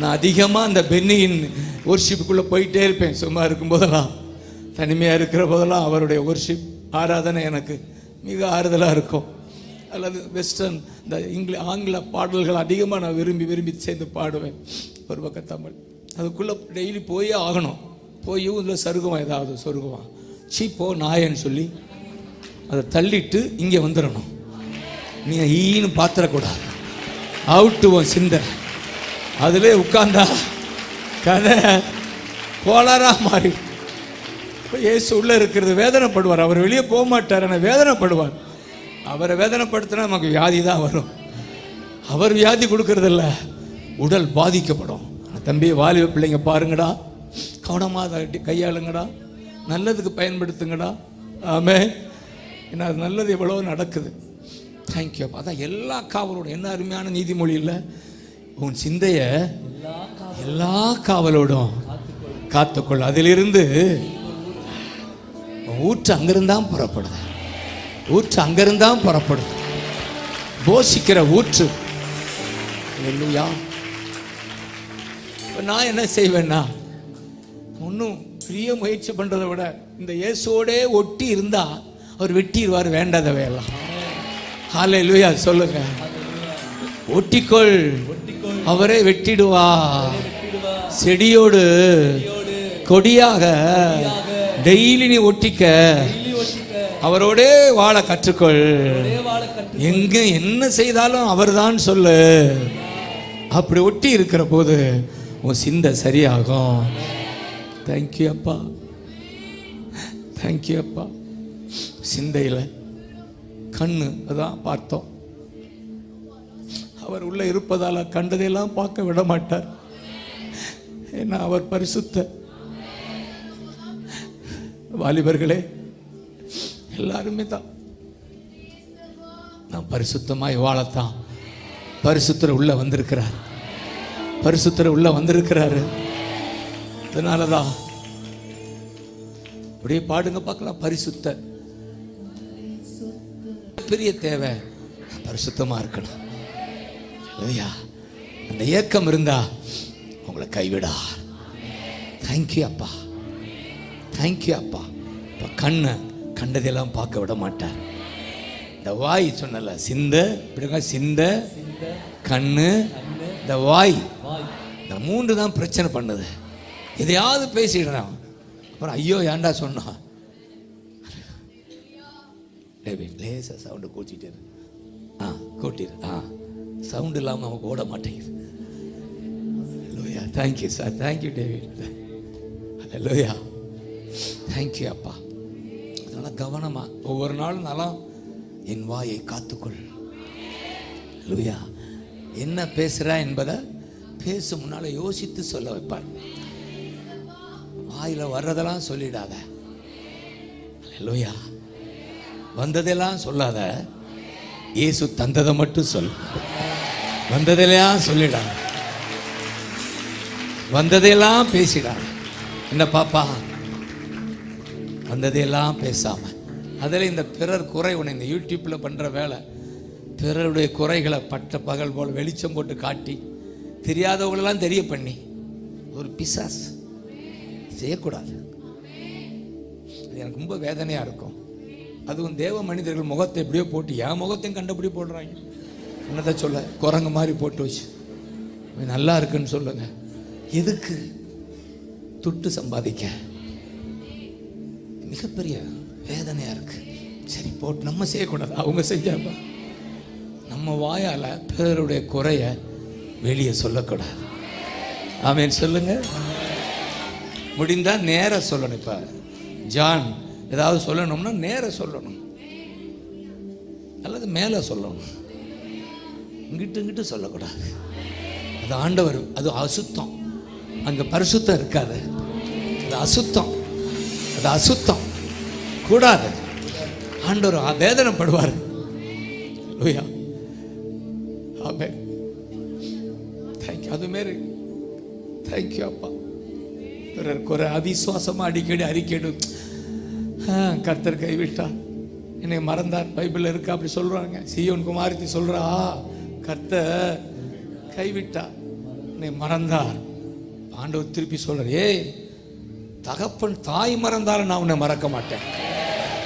நான் அதிகமாக அந்த பென்னியின் ஒர்ஷிப்புக்குள்ளே போயிட்டே இருப்பேன். சும்மா இருக்கும் போதெல்லாம், தனிமையாக இருக்கிற போதெல்லாம் அவருடைய ஒர்ஷிப் ஆராதனை எனக்கு மிக ஆறுதலாக இருக்கும். அல்லது வெஸ்டர்ன் இந்த ஆங்கில பாடல்கள் அதிகமாக நான் விரும்பி சேர்ந்து பாடுவேன். ஒரு பக்கம் தமிழ், அதுக்குள்ளே டெய்லி போயே ஆகணும். போயும் இதில் சருகுவான், ஏதாவது சொருகுவான், சீப்போ நாயன்னு சொல்லி அதை தள்ளிட்டு இங்கே வந்துடணும். நீங்கள் ஈன்னு பாத்திரக்கூடாது, அவுட்டுவோம் சிந்தை. அதிலே உட்கார்ந்தா கதை கோளாறாக மாறி இயேசு உள்ளே இருக்கிறது வேதனைப்படுவார். அவர் வெளியே போக மாட்டார், ஆனால் வேதனைப்படுவார். அவரை வேதனைப்படுத்தினா நமக்கு வியாதி தான் வரும். அவர் வியாதி கொடுக்கறதில்ல, உடல் பாதிக்கப்படும். தம்பி, வாலிப பிள்ளைங்க பாருங்கடா, கவனமாக கையாளுங்கடா, நல்லதுக்கு பயன்படுத்துங்கடா. ஆமே. ஏன்னா அது நல்லது எவ்வளோ நடக்குது. தேங்க்யூ. அதான் எல்லா காவலோடும், என்ன அருமையான நீதிமொழி இல்லை, உன் சிந்தைய எல்லா காவலோடும் காத்துக்கொள், அதிலிருந்து ஊற்று அங்கிருந்தான் புறப்படுது. ஊற்று அங்கிருந்தான் புறப்படுது, போஷிக்கிற ஊற்று. இல்லையா? நான் என்ன செய்வேன்னா, ஒன்றும் பெரிய முயற்சி பண்ணுறதை விட இந்த இயேசுவோடே ஒட்டி இருந்தா அவர் வெட்டிடுவார் வேண்டாதவையெல்லாம். ஹல்லேலூயா சொல்லுங்க. ஒட்டிக்கொள், அவரே வெட்டிடுவார். செடியோடு கொடியாக டெய்லி நீ ஒட்டிக்க, அவரோடே வாழ கற்றுக்கொள். எங்க என்ன செய்தாலும் அவர்தான் சொல்லு. அப்படி ஒட்டி இருக்கிற போது உன் சிந்தை சரியாகும். தேங்க்யூ அப்பா, தேங்க்யூ அப்பா. சிந்தையில் கண்ணு அதான் பார்த்தோம். அவர் உள்ள இருப்பதால கண்டதையெல்லாம் பார்க்க விட மாட்டார். ஏன்னா அவர் பரிசுத்த. வாலிபர்களே எல்லாருமே தான் நான் பரிசுத்தமாய் வாழத்தான் பரிசுத்தர் உள்ள வந்திருக்கிறார். பரிசுத்தர் உள்ள வந்திருக்கிறாரு. அதனாலதான் அப்படியே பாடுங்க பார்க்கலாம். பரிசுத்த பெரிய தேவை, பரிசுத்தமா இருக்கணும். அந்த ஏக்கம் இருந்தா உங்களை கைவிடார். தேங்க்யூ அப்பா, தேங்க்யூ அப்பா. இப்போ கண்ணை கண்டதெல்லாம் பார்க்க விட மாட்டார். இந்த வாய் சொன்னல, சிந்த சிந்த கண்ணு இந்த வாய், இந்த மூன்று தான் பிரச்சனை பண்ணுது. எதையாவது பேசிடுறான், அப்புறம் ஐயோ ஏண்டா சொன்னா. லேசா சவுண்டு கூட்டிட்டு கூட்டிடு. சவுண்ட் இல்லாமல் நமக்கு ஓட மாட்டேங்குது. Loya, thank you sir, thank you David. Loya, thank you அப்பா. அதனால கவனமா ஒவ்வொரு நாளும் நல்லா என் வாயை காத்துக்கொள். லோயா, என்ன பேசுறா என்பதை பேச முன்னால யோசித்து சொல்ல வைப்பார். வாயில வர்றதெல்லாம் சொல்லிடாத. லோயா, வந்ததெல்லாம் சொல்லாத, இயேசு தந்ததை மட்டும் சொல். வந்ததெல்லாம் சொல்லிடாத, வந்ததையெல்லாம் பேசிடாத. என்ன பாப்பா, வந்ததையெல்லாம் பேசாம, அதில் இந்த பிறர் குறை உன்னை இந்த யூடியூப்ல பண்ற வேலை, பிறருடைய குறைகளை பட்ட பகல் போல வெளிச்சம் போட்டு காட்டி தெரியாதவங்களெல்லாம் தெரிய பண்ணி ஒரு பிசாஸ் செய்யக்கூடாது. அது எனக்கு ரொம்ப வேதனையா இருக்கும். அதுவும் தேவ மனிதர்கள் முகத்தை எப்படியோ போட்டு என் முகத்தையும் கண்டபடி போடுறாங்க. என்னதை சொல்ல, குரங்கு மாதிரி போட்டு வச்சு நல்லா இருக்குன்னு சொல்லுங்க. எதுக்கு? துட்டு சம்பாதிக்க. மிகப்பெரிய வேதனையா இருக்கு. சரி போட்டு நம்ம செய்யக்கூடாது, அவங்க செஞ்சாப்பா. நம்ம வாயால பிறருடைய குறைய வெளியே சொல்லக்கூடாது. ஆமேன் சொல்லுங்க. முடிந்தா நேர சொல்லணும். இப்ப ஜான் ஏதாவது சொல்லணும்னா நேர சொல்லணும், அல்லது மேல சொல்லணும். இங்கிட்டு சொல்லக்கூடாது. அது ஆண்டவர், அது அசுத்தம். அங்க பரிசுத்தம் இருக்காது, அது அசுத்தம். அது அசுத்தம் கூடாது. ஆண்டவர் வேதனைப்படுவார். அது மாரி தேங்க்யூ அப்பா. பிறர் அவிசுவாசமா அடிக்கடி அறிக்கையிடு, கர்த்தர் கைவிட்டா, என்னை மறந்தார். பைபிள் இருக்கா அப்படி சொல்றாங்க. சீயோன் குமாரத்தி சொல்றா, கர்த்தர் கைவிட்டா. உன்னை மறந்தார். ஆண்டவர் திருப்பி சொல்றார், ஏய் தகப்பன் தாய் மறந்தாலும் நான் உன்னை மறக்க மாட்டேன்.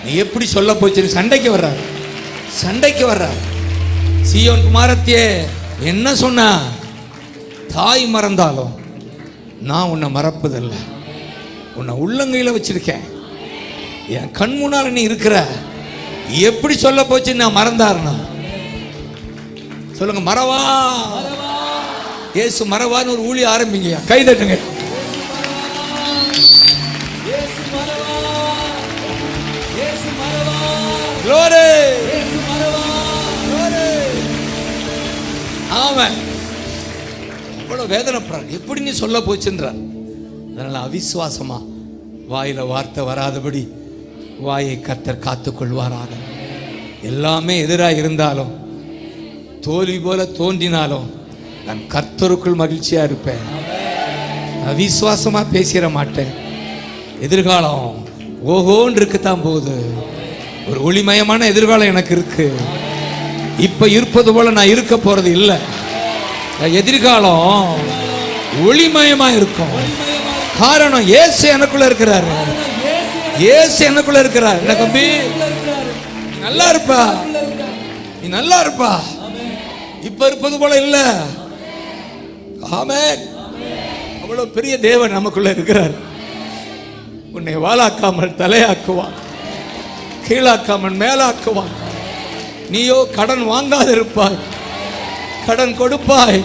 நீ எப்படி சொல்ல போச்சு? சண்டைக்கு வர்றார், சண்டைக்கு வர்றார். சீயோன் குமாரத்தியே என்ன சொன்ன? தாய் மறந்தாலும் நான் உன்னை மறப்பதில்லை. உன்னை உள்ளங்கையில் வச்சிருக்கேன், என் கண் முன்னால நீ இருக்கிற. எப்படி சொல்ல போச்சு நான் மறந்தாருன்னா? சொல்லுங்க, மறவா. இயேசு மறவான்னு ஒரு ஊழிய ஆரம்பிங்க, கை தட்டுங்க. அவன் அவ்வளவு வேதனைப்படுறான். எப்படி நீ சொல்ல போச்சுன்றார். அதனால அவிசுவாசமா வாயில வார்த்தை வராதபடி வாயை கர்த்தர் காத்துக் கொள்வாராக. எல்லாமே எதிராக இருந்தாலும், தோல்வி போல தோன்றினாலும் நான் கர்த்தருக்குள் மகிழ்ச்சியா இருப்பேன். அவிசுவாசமா பேசிட மாட்டேன். எதிர்காலம் ஓஹோன்னு இருக்குத்தான் போகுது. ஒரு ஒளிமயமான எதிர்காலம் எனக்கு இருக்கு. இப்ப இருப்பது போல நான் இருக்க போறது இல்லை. எதிர்காலம் ஒளிமயமா இருக்கும். காரணம், இயேசு எனக்குள்ள இருக்கிறாரு. இயேசு எனக்குள்ள இருக்கிறார். என்ன தம்பி, நீ நல்லா இருப்பா, நீ நல்லா இருப்பா. இப்ப இருப்பது போல இல்ல. ஆமென். அவ்வளவு பெரிய தேவன் நமக்குள்ள இருக்கிறார். உன்னை வாளாக்காமல் தலையாக்குவான், கீழாக்காமல் மேலாக்குவான். நீயோ கடன் வாங்காத இருப்பாய், கடன் கொடுப்பாய்.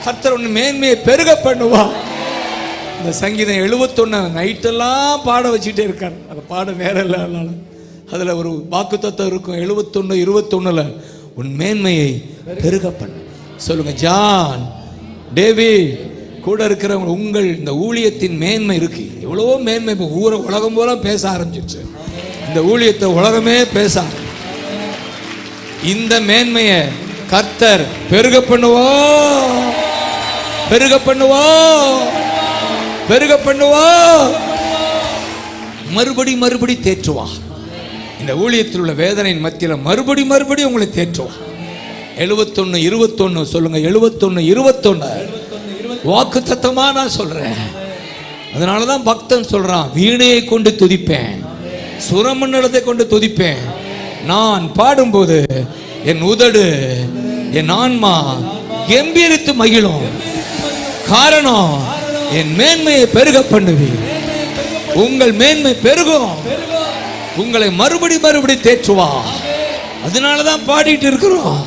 கர்த்தர் உன் மேன்மையை பெருக பண்ணுவா. இந்த சங்கீதம் 71 நைட்டெல்லாம் பாட வச்சுட்டே இருக்கார். அதை பாட நேரம் இல்லை. அதில் ஒரு வாக்குத்தத்தம் இருக்கும். 71:21 உன் மேன்மையை பெருக பண்ணு. சொல்லுங்க, ஜான், டேவிட் கூட இருக்கிறவங்க, உங்கள் இந்த ஊழியத்தின் மேன்மை இருக்கு. எவ்வளவோ மேன்மை. இப்போ உலகம் போல பேச ஆரம்பிச்சிருச்சு. இந்த ஊழியத்தை உலகமே பேச. இந்த மேன்மையை கர்த்தர் பெருக பண்ணுவா, பெருக பண்ணுவா, பெருக பண்ணுவா. மறுபடி தேற்றுவா. இந்த ஊழியத்தில் உள்ள வேதனையின் மத்தியில் மறுபடி உங்களை தேற்றுவா. 71:21 சொல்லுங்க. 71:21 வாக்கு தத்தமா நான் சொல்றேன். அதனாலதான் பக்தன் சொல்றான், வீணையை கொண்டு துதிப்பேன், சுரமண்டலத்தை கொண்டு துதிப்பேன். நான் பாடும்போது என் உதடு, என் ஆன்மா கம்பீரித்து மகிழும். காரணம், என் மேன்மையை பெருக பண்ணுவீர். உங்கள் மேன்மை பெருகும். உங்களை மறுபடி தேற்றுவா. அதனாலதான் பாடிட்டு இருக்கிறோம்.